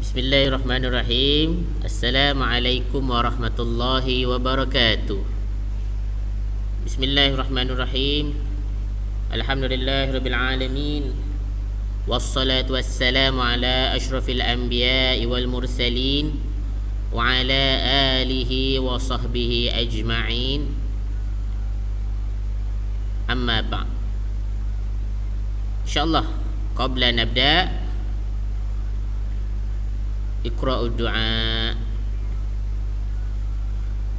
Bismillahirrahmanirrahim. Assalamualaikum warahmatullahi wabarakatuh. Bismillahirrahmanirrahim. Alhamdulillahirabbil alamin. Wassalatu wassalamu ala asyrafil anbiya'i wal mursalin wa ala alihi wa sahbihi ajma'in. Amma ba'd. Insyaallah qabla nabda' Iqra'ud du'a.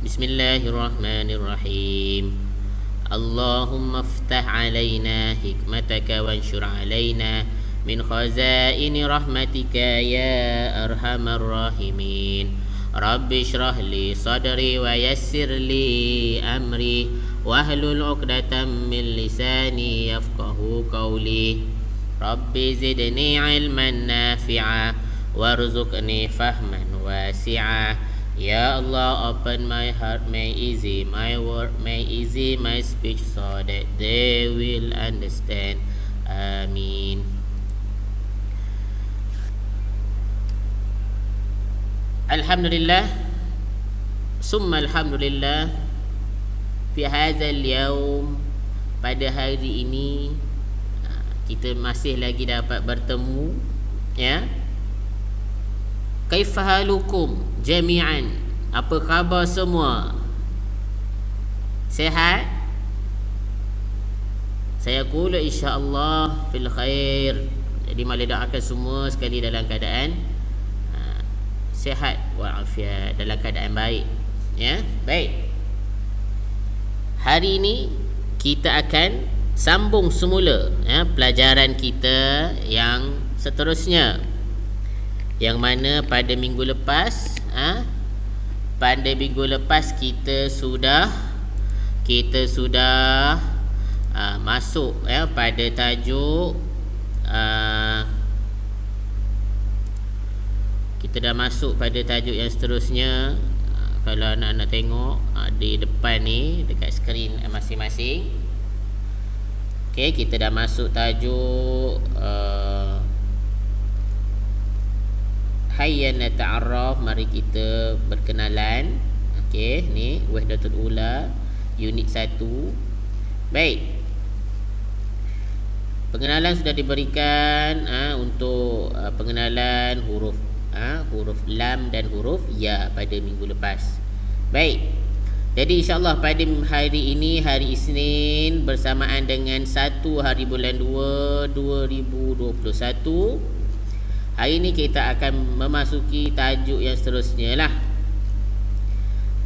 Bismillahirrahmanirrahim. Allahumma iftah alaina hikmataka wanshur alaina min khazaini rahmatika ya arhamar rahimin. Rabbi shrah li sadri wa yassir li amri wahlul 'uqdatam min lisani yafqahu qawli. Rabbi zidni 'ilman nafi'a warzuqni fahman wasi'a. Ya Allah, open my heart, may easy my word, may easy my speech, so that they will understand. Amin. Alhamdulillah, summa alhamdulillah, fi hadzal yaum, pada hari ini kita masih lagi dapat bertemu, ya. Kaifahalukum jami'an, apa khabar semua? Sehat? Saya kula insya-Allah fil khair. Jadi mari doakan semua sekali dalam keadaan sehat walafiat, dalam keadaan baik, ya. Baik. Hari ini kita akan sambung semula, ya, pelajaran kita yang seterusnya, yang mana pada minggu lepas kita sudah masuk, ya, pada tajuk kita dah masuk pada tajuk yang seterusnya. Kalau anak-anak tengok di depan ni dekat skrin masing-masing, okey, kita dah masuk tajuk Hayya nata'arraf, mari kita berkenalan. Okey, ni Wahdatul Ula unit 1. Baik. Pengenalan sudah diberikan untuk pengenalan huruf lam dan huruf ya pada minggu lepas. Baik. Jadi insya-Allah pada hari ini, hari Isnin, bersamaan dengan 1 hari bulan 2 2021, hari ini kita akan memasuki tajuk yang seterusnya lah.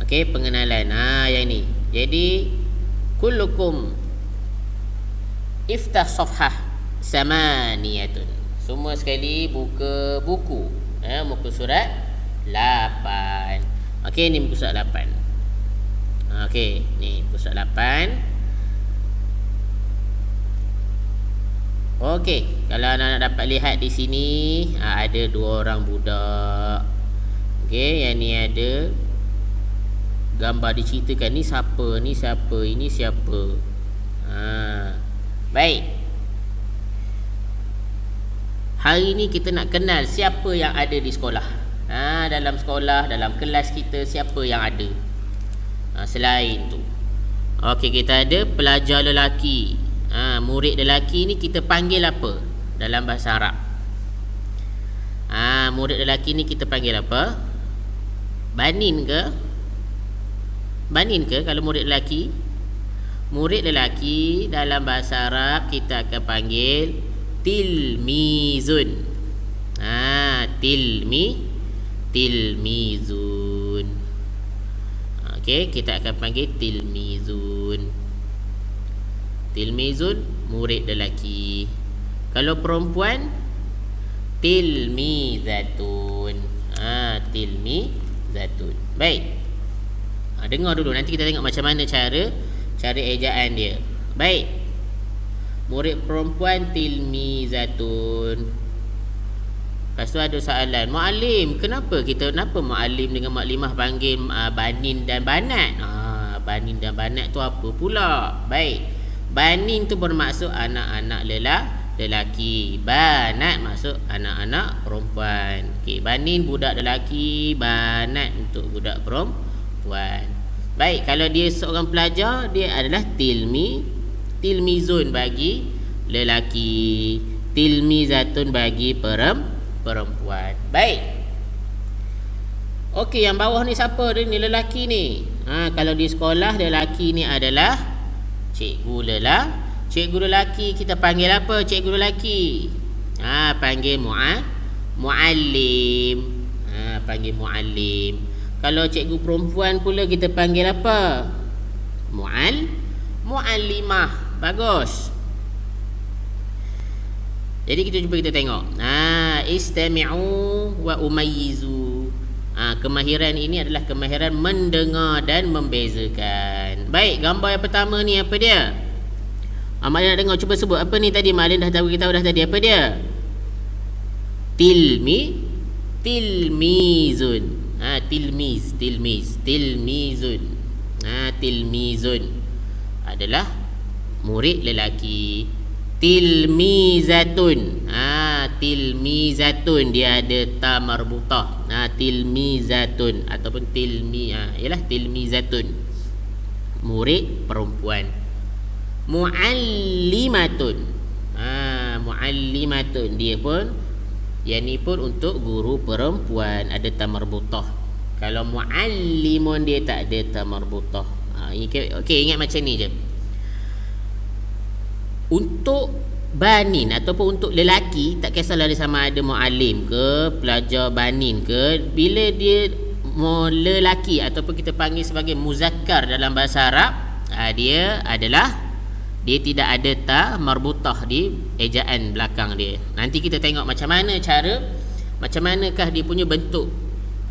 Okey, pengenalan. Yang ini. Jadi kullukum iftah safhah samaniyatun. Semua sekali buka buku. Muka surat 8. Okey, ni muka surat 8. Okey, ni muka surat 8. Okey, kalau anak-anak dapat lihat di sini, ada 2 orang budak. Okey, yang ni ada gambar diceritakan, ni siapa, ni siapa, ini siapa. Baik. Hari ni kita nak kenal siapa yang ada di sekolah. Dalam sekolah, dalam kelas kita, siapa yang ada. Selain tu, okey, kita ada pelajar lelaki. Murid lelaki ni kita panggil apa dalam bahasa Arab? Murid lelaki ni kita panggil apa? Banin ke? Banin ke kalau murid lelaki? Murid lelaki dalam bahasa Arab kita akan panggil tilmizun. Tilmizun. Okey, kita akan panggil tilmizun. Tilmizun, murid lelaki. Kalau perempuan, tilmizatun. Tilmizatun. Baik. Dengar dulu, nanti kita tengok macam mana cara ejaan dia. Baik. Murid perempuan tilmizatun. Lepas tu ada soalan, muallim, kenapa muallim dengan maklimah panggil banin dan banat? Banin dan banat tu apa pula? Baik. Banin tu bermaksud anak-anak lelaki. Banat maksud anak-anak perempuan. Okey, banin budak lelaki, banat untuk budak perempuan. Baik, kalau dia seorang pelajar, dia adalah tilmizun bagi lelaki, tilmizatun bagi perempuan. Baik. Okey, yang bawah ni siapa dia ni? Lelaki ni. Kalau di sekolah lelaki ni adalah cikgu lelaki. Kita panggil apa cikgu lelaki? Panggil muallim. Panggil muallim. Kalau cikgu perempuan pula kita panggil apa? Muallimah. Bagus. Jadi kita tengok. Istami'u wa umayyizu. Kemahiran ini adalah kemahiran mendengar dan membezakan. Baik, gambar yang pertama ni apa dia? Mak Alin nak tengok, cuba sebut apa ni tadi. Mak Alin dah tahu, kita dah tadi. Apa dia? Tilmizun. Tilmizun adalah murid lelaki. Tilmizatun. Tilmizatun dia ada ta marbutah. Tilmizatun ataupun ialah tilmizatun, murid perempuan. Muallimatun. Muallimatun dia pun, yang ni pun untuk guru perempuan, ada ta marbutah. Kalau muallimun dia tak ada ta marbutah. Okey, ingat macam ni je. Untuk banin ataupun untuk lelaki, tak kisahlah dia sama ada muallim ke, pelajar banin ke, bila dia lelaki ataupun kita panggil sebagai muzakkar dalam bahasa Arab, dia tidak ada ta marbutah di ejaan belakang dia. Nanti kita tengok macam manakah dia punya bentuk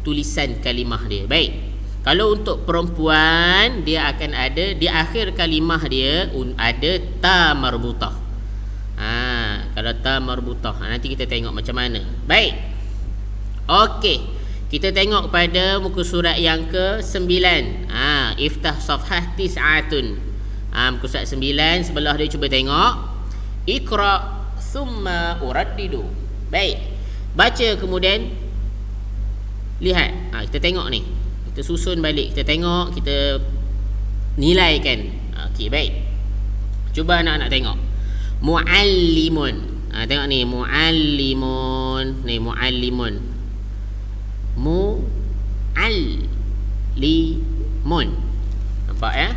tulisan kalimah dia. Baik. Kalau untuk perempuan, dia akan ada di akhir kalimah dia ada ta marbutah. Kalau ta marbutah, nanti kita tengok macam mana. Baik. Okey. Kita tengok pada muka surat yang ke-9. Iftah safhah tis'atun. Muka surat 9, sebelah dia cuba tengok. Iqra thumma uraddidu. Baik. Baca kemudian lihat. Kita tengok ni. Kita susun balik, kita tengok, kita nilaikan. Okey, baik. Cuba anak-anak tengok. Muallimun. Tengok ni, muallimun. Ni muallimun. Muallimun. Nampak ya?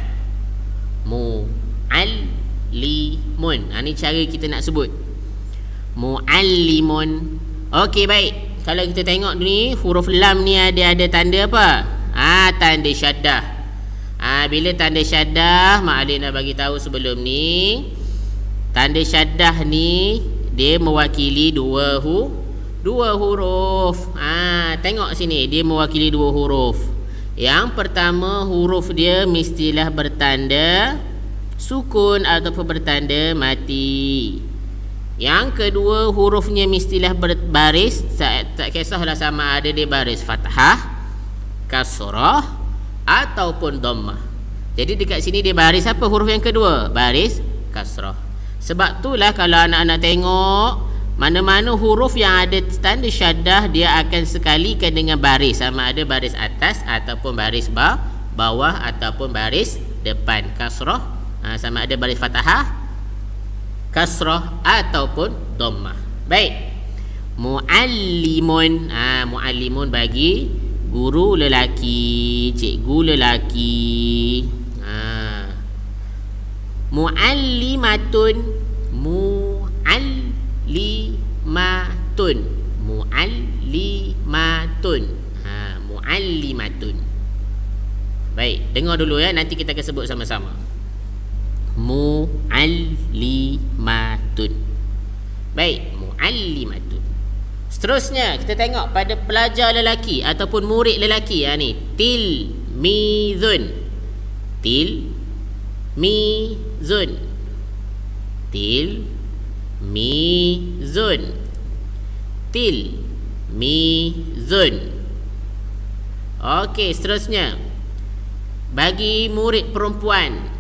Muallimun. Ni cara kita nak sebut. Muallimun. Okey, baik. Kalau kita tengok ni, huruf lam ni ada tanda apa? Tanda syaddah. Bila tanda syaddah, Mak Alin dah bagi tahu sebelum ni, tanda syaddah ni dia mewakili dua huruf. Tengok sini, dia mewakili dua huruf. Yang pertama, huruf dia mestilah bertanda sukun ataupun bertanda mati. Yang kedua, hurufnya mestilah berbaris, tak kisahlah sama ada dia baris fathah, kasrah ataupun dhammah. Jadi dekat sini dia baris apa huruf yang kedua? Baris kasrah. Sebab itulah kalau anak-anak tengok mana-mana huruf yang ada tanda syaddah, dia akan sekalikan dengan baris, sama ada baris atas ataupun baris bawah ataupun baris depan. Kasrah sama ada baris fathah, kasrah ataupun dhammah. Baik. Muallimun. Muallimun bagi guru lelaki, cikgu lelaki. Muallimatun. Muallimatun. Muallimatun. Baik, dengar dulu ya, nanti kita akan sebut sama-sama. Muallimatun. Baik, muallimatun. Seterusnya kita tengok pada pelajar lelaki ataupun murid lelaki. Ni tilmizun. Tilmizun. Tilmizun. Tilmizun. Okey, seterusnya bagi murid perempuan.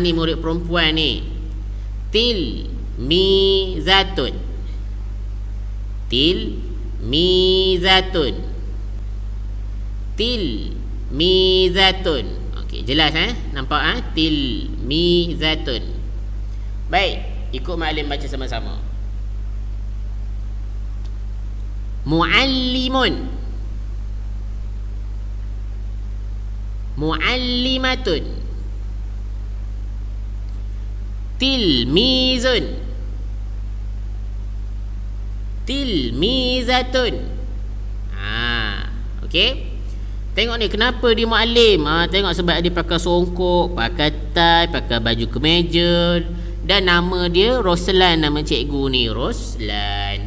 Ni murid perempuan ni. Tilmizatun. Tilmizatun. Tilmizatun. Tilmizatun. Okey, jelas nampak tilmizatun. Baik, ikut maklim baca sama-sama. Muallimun. Muallimatun. Tilmizun. Tilmizatun. Okey. Tengok ni kenapa dia muallim. Tengok sebab dia pakai songkok, pakai tie, pakai baju kemeja, dan nama dia Roslan, nama cikgu ni Roslan.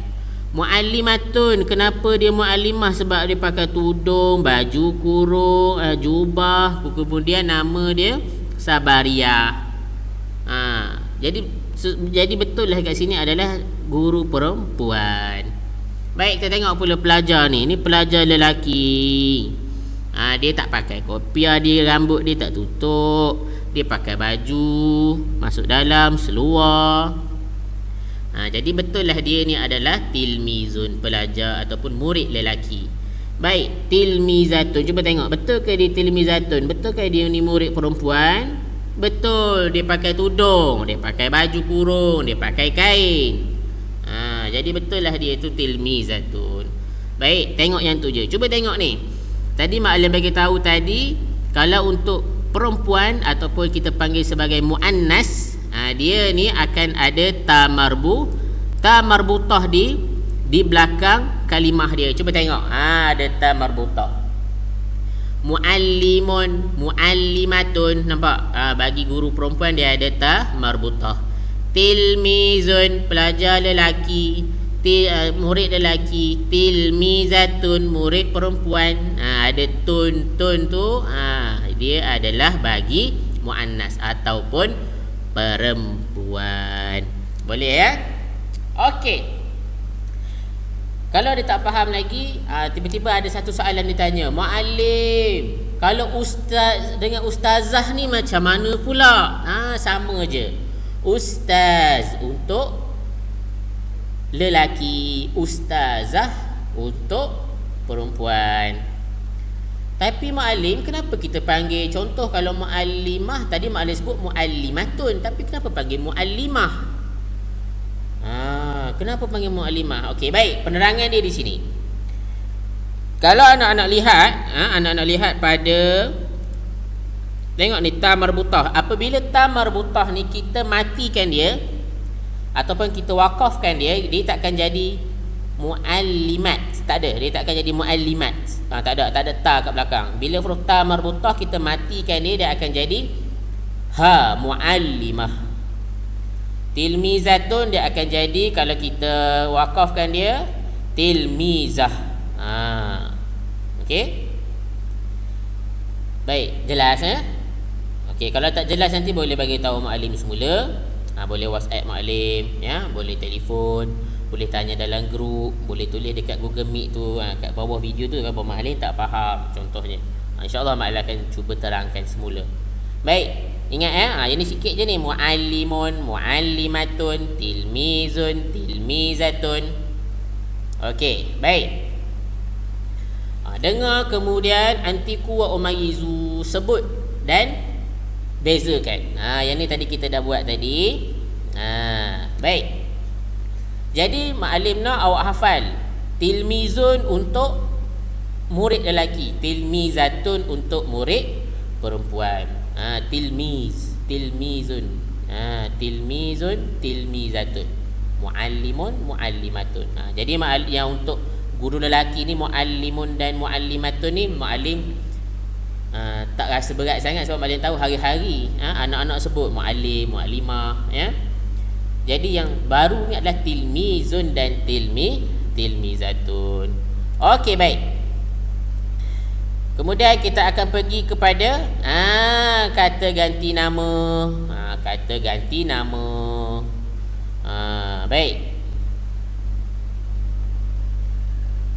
Muallimatun, kenapa dia muallimah? Sebab dia pakai tudung, baju kurung, jubah, kemudian nama dia Sabaria. Jadi betul lah kat sini adalah guru perempuan. Baik, kita tengok pula pelajar ni. Ni pelajar lelaki. Dia tak pakai kopiah, dia rambut dia tak tutup, dia pakai baju masuk dalam seluar. Jadi betul lah dia ni adalah tilmizun, pelajar ataupun murid lelaki. Baik, tilmizatun, cuba tengok betul ke dia tilmizatun? Betul ke dia ni murid perempuan? Betul, dia pakai tudung, dia pakai baju kurung, dia pakai kain. Jadi betul lah dia tu tilmizatun. Baik, tengok yang tu je. Cuba tengok ni. Tadi maklim bagi tahu tadi, kalau untuk perempuan ataupun kita panggil sebagai muannas, dia ni akan ada ta marbutah di belakang kalimah dia. Cuba tengok. Ada ta marbutah. Muallimun, muallimatun, nampak? Bagi guru perempuan dia ada ta marbutah. Tilmizun, pelajar lelaki, murid lelaki. Tilmizatun, murid perempuan. Ada tun tu, dia adalah bagi muannas ataupun perempuan. Boleh ya? Okey. Kalau dia tak faham lagi, tiba-tiba ada satu soalan ditanya, muallim, kalau ustaz dengan ustazah ni macam mana pula? Sama je. Ustaz untuk lelaki, ustazah untuk perempuan. Tapi muallim, kenapa kita panggil, contoh kalau muallimah, tadi maklim sebut muallimatun, tapi kenapa panggil muallimah? Kenapa panggil muallimah? Okey, baik, penerangan dia di sini. Kalau anak-anak lihat pada, tengok ni ta marbutah. Apabila ta marbutah ni kita matikan dia ataupun kita wakafkan dia, dia tak akan jadi muallimat. Tak ada, dia tak akan jadi muallimat. Tak ada ta kat belakang. Bila huruf ta marbutah kita matikan dia akan jadi muallimah. Tilmizatun dia akan jadi, kalau kita wakafkan dia, tilmizah. Okey. Baik, jelas Okey, kalau tak jelas nanti boleh bagi tahu maklim semula. Boleh WhatsApp maklim, ya, boleh telefon, boleh tanya dalam grup, boleh tulis dekat Google Meet tu, kat bawah video tu kalau maklim tak faham contohnya. InsyaAllah maklim akan cuba terangkan semula. Baik, ingat yang ni sikit je ni, muallimun, muallimatun, tilmizun, tilmizatun. Okey, baik. Dengar kemudian antiku wa umayyizu, sebut dan bezakan. Yang ni tadi kita dah buat tadi. Baik. Jadi maklim nak awak hafal. Tilmizun untuk murid lelaki, tilmizatun untuk murid perempuan. Tilmizun. Tilmizun, tilmizatun. Muallimun, muallimatun. Jadi yang untuk guru lelaki ni muallimun dan muallimatun ni, maklim tak rasa berat sangat sebab maklim tahu hari-hari anak-anak sebut muallim, muallimah, ya. Jadi yang baru ni adalah tilmizun dan tilmizatun. Okey, baik. Kemudian kita akan pergi kepada kata ganti nama. Kata ganti nama. Baik.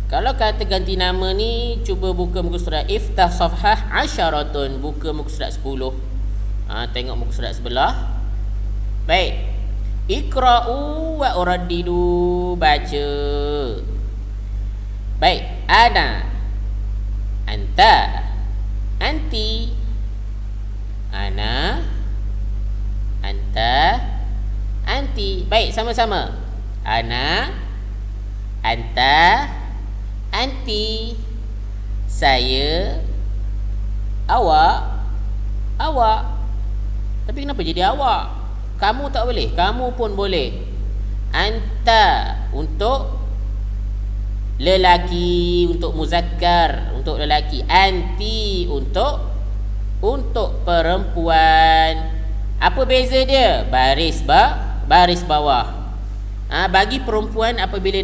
Kalau kata ganti nama ni, cuba buka muka surat Iftah Safhah 10, buka muka surat 10. Tengok muka surat sebelah. Baik. Iqra'u wa uraddidu, baca. Baik, ana, anta, anti, ana, anta, anti. Baik, sama-sama. Ana, anta, anti, saya, awak, awak. Tapi kenapa jadi awak? Kamu tak boleh, kamu pun boleh. Anta untuk lelaki, untuk muzakkar, untuk lelaki. Anti untuk perempuan. Apa beza dia? Baris bawah. Bagi perempuan apabila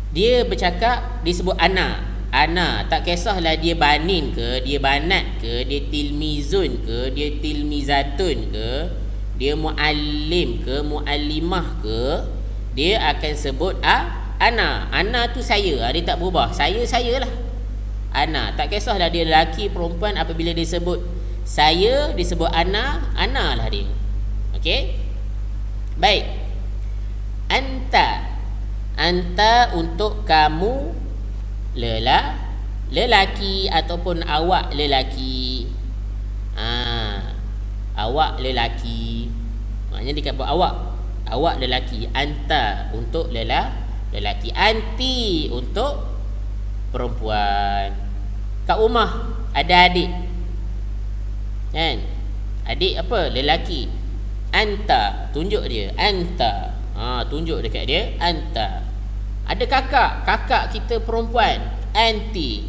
dia bercakap disebut ana. Ana, tak kisahlah dia banin ke, dia banat ke, dia tilmizun ke, dia tilmizatun ke, dia muallim ke, muallimah ke, dia akan sebut ana. Ana tu saya, dia tak berubah. Saya lah. Ana, tak kisahlah dia lelaki perempuan, apabila dia sebut saya, disebut ana lah dia. Okey? Baik. Anta untuk kamu lelaki ataupun awak lelaki. Awak lelaki. Maknanya dia kata awak lelaki. Anta untuk lelaki. Anti untuk perempuan. Kat rumah ada adik. Kan? Adik apa? Lelaki. Anta, tunjuk dia. Anta. Tunjuk dekat dia. Anta. Ada kakak kita perempuan. Anti.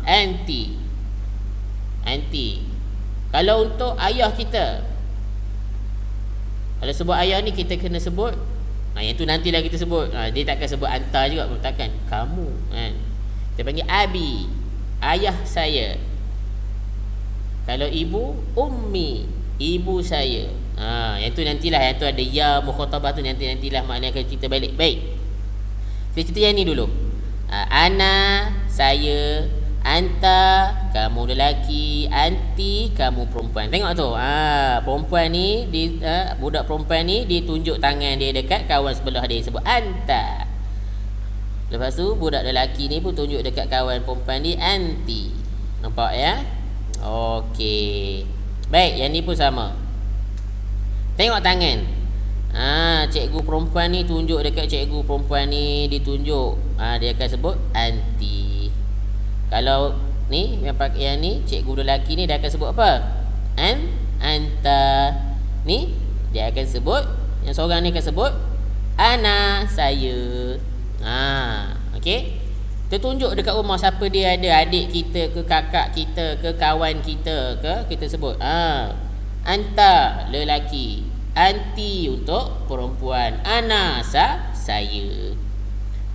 Anti. Kalau untuk ayah kita, kalau sebut ayah ni kita kena sebut, yang tu nantilah kita sebut. Dia takkan sebut anta juga, takkan kamu kan. Kita panggil abi, ayah saya. Kalau ibu, ummi, ibu saya. Yang tu nantilah, yang tu ada ya mukhatabah tu nantilah maknanya akan kita balik. Baik. Kita yang ni dulu. Ana, saya, anta, kamu lelaki, anti, kamu perempuan. Tengok tu. Perempuan ni, budak perempuan ni dia tunjuk tangan dia dekat kawan sebelah dia, sebut anta. Lepas tu budak lelaki ni pun tunjuk dekat kawan perempuan dia, anti. Nampak ya? Okey. Baik, yang ni pun sama. Tengok tangan. Cikgu perempuan ni tunjuk dekat cikgu perempuan ni, ditunjuk. Dia akan sebut anti. Kalau ni yang pakai yang ni, cikgu lelaki ni dia akan sebut apa? Anta. Ni dia akan sebut, yang seorang ni akan sebut ana, saya. Okey. Kita tunjuk dekat rumah siapa dia ada, adik kita ke, kakak kita ke, kawan kita ke, kita sebut anta lelaki, anti untuk perempuan, ana saya.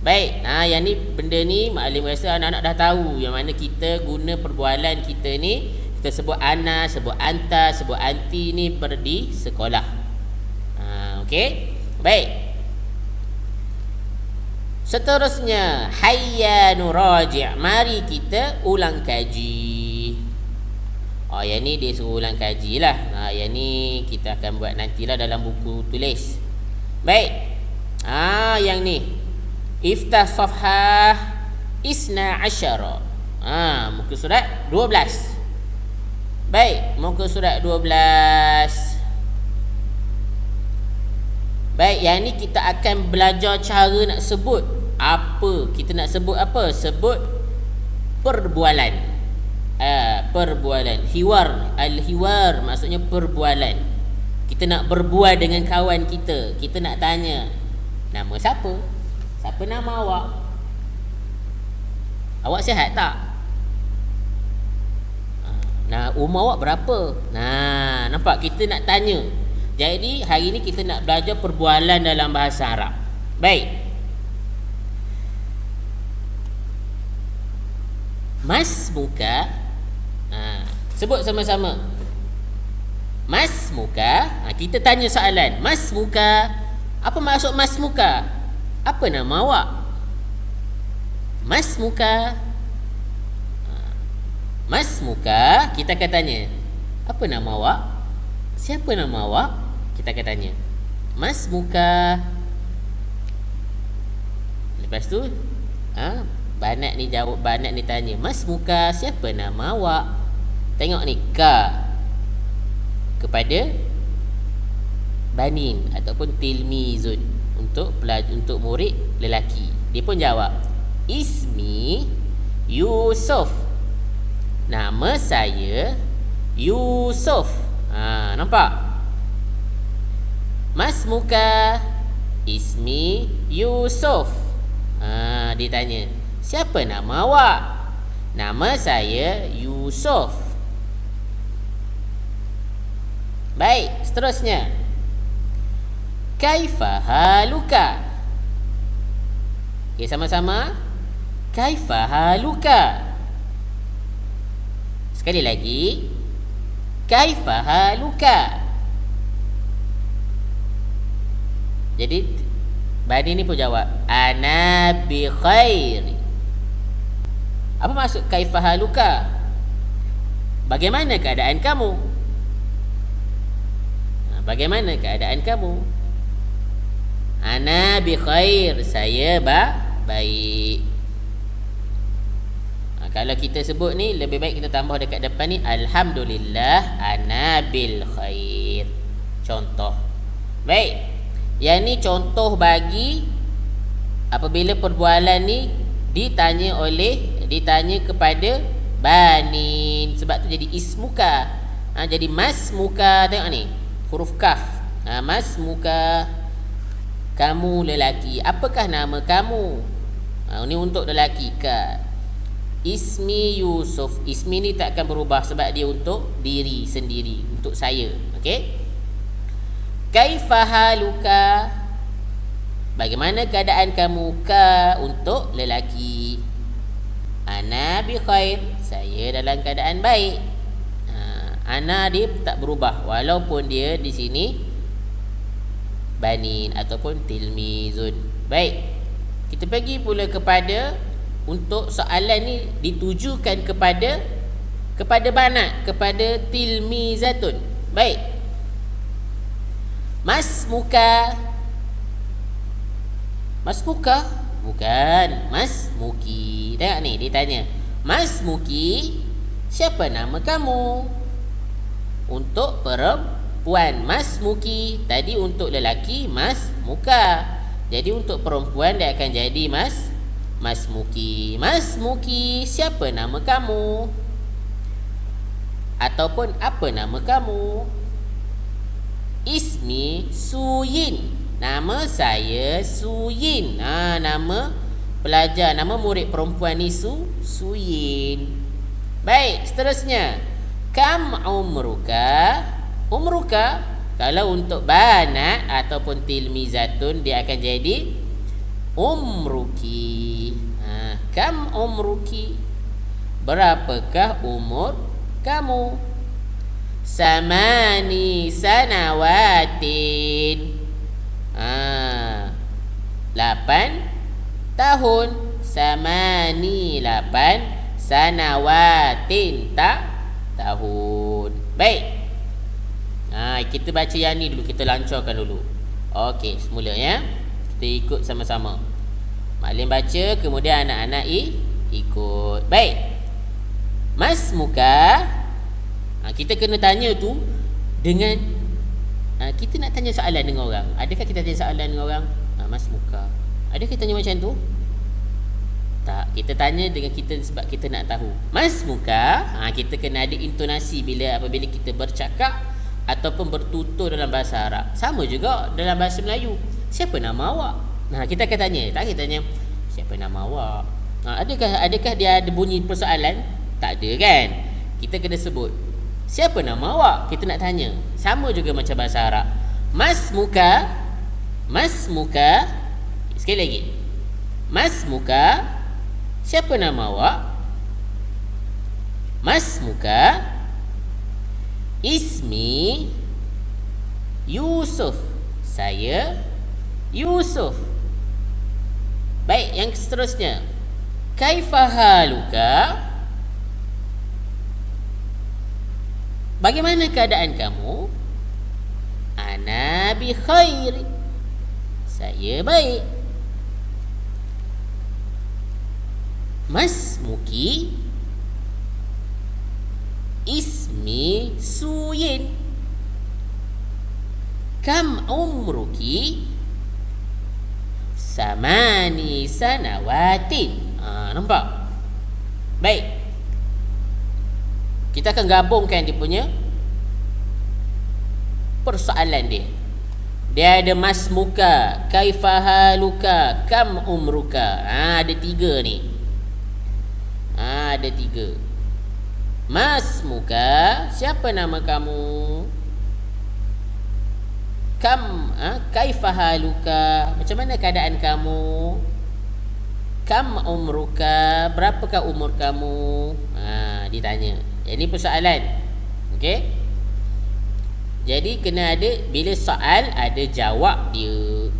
Baik, yang ni benda ni maklim rasa anak-anak dah tahu yang mana kita guna perbualan kita ni. Kita sebut ana, sebut anta, sebut anti ni di sekolah. Okey. Baik. Seterusnya, hayya nuraji', mari kita ulang kaji. Yang ni dia suruh ulang kaji lah. Yang ni kita akan buat nantilah dalam buku tulis. Baik. Yang ni iftah safhah isna asyara. Muka surat 12. Baik, muka surat 12. Baik, yang ni kita akan belajar cara nak sebut apa. Kita nak sebut apa? Sebut perbualan. Perbualan. Hiwar. Al-hiwar maksudnya perbualan. Kita nak berbual dengan kawan kita. Kita nak tanya, nama siapa? Siapa nama awak? Awak sihat tak? Umur awak berapa? Nampak, kita nak tanya. Jadi hari ni kita nak belajar perbualan dalam bahasa Arab. Baik. Mas muka. Sebut sama-sama. Mas muka. Kita tanya soalan. Mas muka. Apa maksud mas muka? Apa nama awak? Mas muka. Mas muka. Kita akan tanya, apa nama awak? Siapa nama awak? Kita akan tanya, Mas muka. Lepas tu Banat ni jawab, Banat ni tanya, Mas muka, siapa nama awak? Tengok ni, ka kepada banin ataupun tilmizun, untuk murid lelaki. Dia pun jawab, Ismi Yusuf. Nama saya Yusuf. Nampak? Mas muka, Ismi Yusuf. Dia tanya, siapa nama awak? Nama saya Yusuf. Baik, seterusnya, kaifa haluka. Okay, sama-sama. Kaifa haluka. Sekali lagi, kaifa haluka. Jadi Bani ni pun jawab, ana bi khair. Apa maksud kaifa haluka? Bagaimana keadaan kamu? Bagaimana keadaan kamu? Ana bi khair, saya baik. Kalau kita sebut ni, lebih baik kita tambah dekat depan ni, alhamdulillah ana bil khair. Contoh. Baik. Yang ni contoh bagi apabila perbualan ni ditanya kepada banin. Sebab tu jadi ismuka. Jadi mas muka. Tengok ni, huruf kaf. Mas muka, kamu lelaki. Apakah nama kamu? Ini untuk lelaki. Ka. Ismi Yusuf. Ismi ni tak akan berubah sebab dia untuk diri sendiri, untuk saya. Okey. Kaifa haluka, bagaimana keadaan kamu? Ka, untuk lelaki. Ana bi khair, saya dalam keadaan baik. Ana dia tak berubah walaupun dia di sini banin ataupun tilmizun. Baik, kita pergi pula kepada, untuk soalan ni ditujukan kepada banat, kepada tilmizatun. Baik, Mas muka. Mas muka? Bukan, Mas Muki. Tengok ni, dia tanya, Mas Muki, siapa nama kamu? Untuk perempuan, Mas Muki. Tadi untuk lelaki, Mas Muka. Jadi untuk perempuan dia akan jadi Mas Muki. Mas Muki, siapa nama kamu? Ataupun apa nama kamu? Ismi Suyin. Nama saya Suyin. Nama pelajar, nama murid perempuan ni Suyin. Baik, seterusnya, kam umruka. Umruka, kalau untuk banat ataupun tilmizatun, dia akan jadi umruki. Kam umruki, berapakah umur kamu? Samani sanawatin. 8 tahun. Samani 8 sanawatin, tahun. Baik. Kita baca yang ni dulu, kita lancarkan dulu. Okey, semula ya. Kita ikut sama-sama. Maklim baca, kemudian anak-anak ikut. Baik. Mas muka. Kita kena tanya tu dengan kita nak tanya soalan dengan orang. Adakah kita tanya soalan dengan orang? Mas muka. Adakah kita tanya macam tu? Tak, kita tanya dengan kita sebab kita nak tahu. Mas muka, kita kena ada intonasi apabila kita bercakap ataupun bertutur dalam bahasa Arab. Sama juga dalam bahasa Melayu. Siapa nama awak? Kita akan tanya. Tak, kita tanya, siapa nama awak? Adakah dia ada bunyi persoalan? Tak ada kan? Kita kena sebut, siapa nama awak? Kita nak tanya. Sama juga macam bahasa Arab. Mas muka. Mas muka. Sekali lagi. Mas muka, siapa nama awak? Mas muka. Ismi Yusuf. Saya Yusuf. Baik, yang seterusnya. Kaifa haluka? Bagaimana keadaan kamu? Ana bi khair. Saya baik. Masmuki? Ismi Suyin. Kam umruki? Samani sanawatin. Nampak? Baik. Kita akan gabungkan dia punya persoalan dia. Dia ada masmuka, kaifahaluka, kam umruka. Ada 3 ni. Ada 3. Masmuka, siapa nama kamu? Kam, kaifahaluka, macam mana keadaan kamu? Kam umruka, berapakah umur kamu? Ditanya. Ini persoalan. Okey? Jadi kena ada, bila soal ada jawab dia.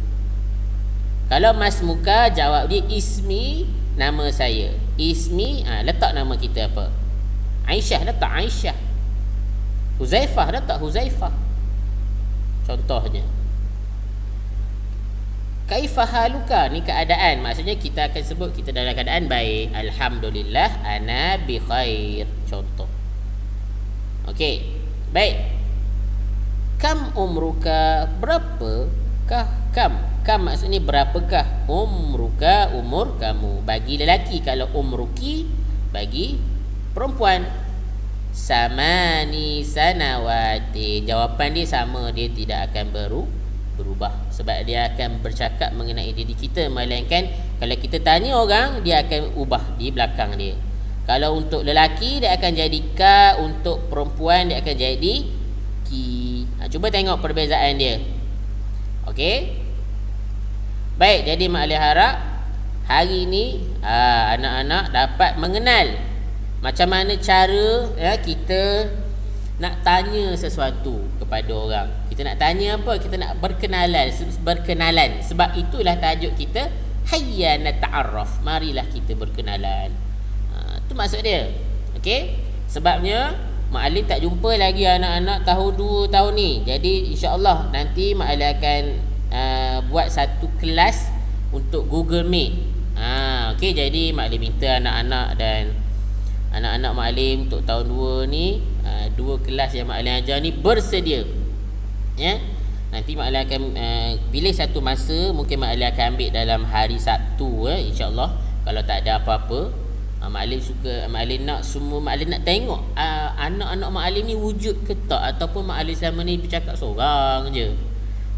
Kalau masmuka, jawab dia ismi, nama saya. Ismi, letak nama kita apa? Aisyah, letak Aisyah. Huzaifah, letak Huzaifah. Contohnya. Kaifahaluka, ni keadaan. Maksudnya kita akan sebut kita dalam keadaan baik. Alhamdulillah, ana bi khair. Contoh. Okey. Baik. Kam umruka, berapakah kam? Kam maksudnya berapakah? Umruka, umur kamu. Bagi lelaki. Kalau umruki, bagi perempuan. Samani sanawati. Jawapan dia sama, dia tidak akan berubah. Sebab dia akan bercakap mengenai diri kita. Melainkan kalau kita tanya orang, dia akan ubah di belakang dia. Kalau untuk lelaki, dia akan jadi ka. Untuk perempuan, dia akan jadi ki. Cuba tengok perbezaan dia. Okey. Baik, jadi Mak Ali harap hari ni anak-anak dapat mengenal macam mana cara kita nak tanya sesuatu kepada orang. Kita nak tanya apa? Kita nak berkenalan. Sebab itulah tajuk kita, hayya nata'arraf. Marilah kita berkenalan. Itu maksud dia. Okey? Sebabnya Mak Ali tak jumpa lagi anak-anak tahun 2 tahun ni. Jadi insya-Allah nanti Mak Ali akan buat satu kelas untuk Google Meet. Okey, jadi Mak Ali minta anak-anak dan anak-anak Mak Ali untuk tahun 2 ni, 2 kelas yang Mak Ali ajar ni bersedia. Ya. Nanti Mak Ali akan pilih satu masa, mungkin Mak Ali akan ambil dalam hari Sabtu, insya-Allah. Kalau tak ada apa-apa, Mak Alim suka, Mak Alim nak semua, Mak Alim nak tengok anak-anak Mak Alim ni wujud ke tak, ataupun Mak Alim selama ni bercakap seorang je.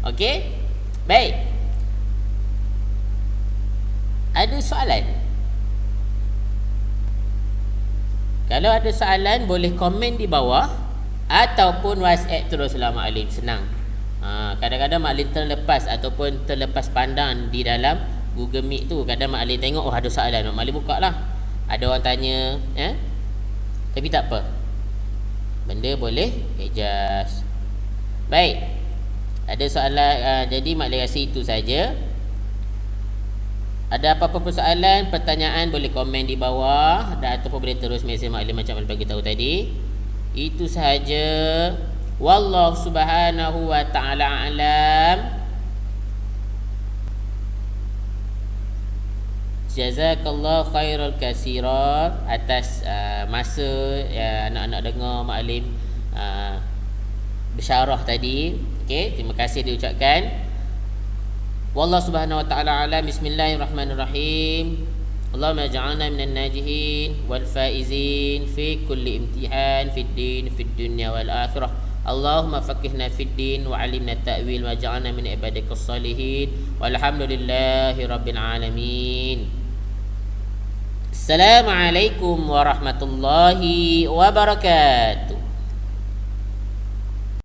Okey? Baik. Ada soalan? Kalau ada soalan, boleh komen di bawah ataupun WhatsApp teruslah Mak Alim. Senang. Kadang-kadang Mak Alim terlepas ataupun terlepas pandang di dalam Google Meet tu. Kadang Mak Alim tengok, ada soalan, Mak Alim buka lah. Ada orang tanya, tapi tak apa. Benda boleh adjust. Baik. Ada soalan, jadi Mak Alim rasa itu saja. Ada apa-apa persoalan, pertanyaan, boleh komen di bawah dan ataupun boleh terus mesej Mak Alim macam Mak Alim bagi tahu tadi. Itu sahaja. Wallahu subhanahu wa ta'ala alam. Jazakallah khairal katsira atas masa anak-anak dengar Mak Alim bersyarah tadi. Okey, terima kasih diucapkan. Wallahu subhanahu wa ta'ala alam. Bismillahirrahmanirrahim. Allahumma ij'alna minan najihin wal faizin fi kulli imtihan fid din fid dunya wal akhirah. Allahumma faqihna fid din wa 'allimna ta'wil wa ja'alna min ibadikas salihin. Walhamdulillahi rabbil alamin. Assalamualaikum warahmatullahi wabarakatuh.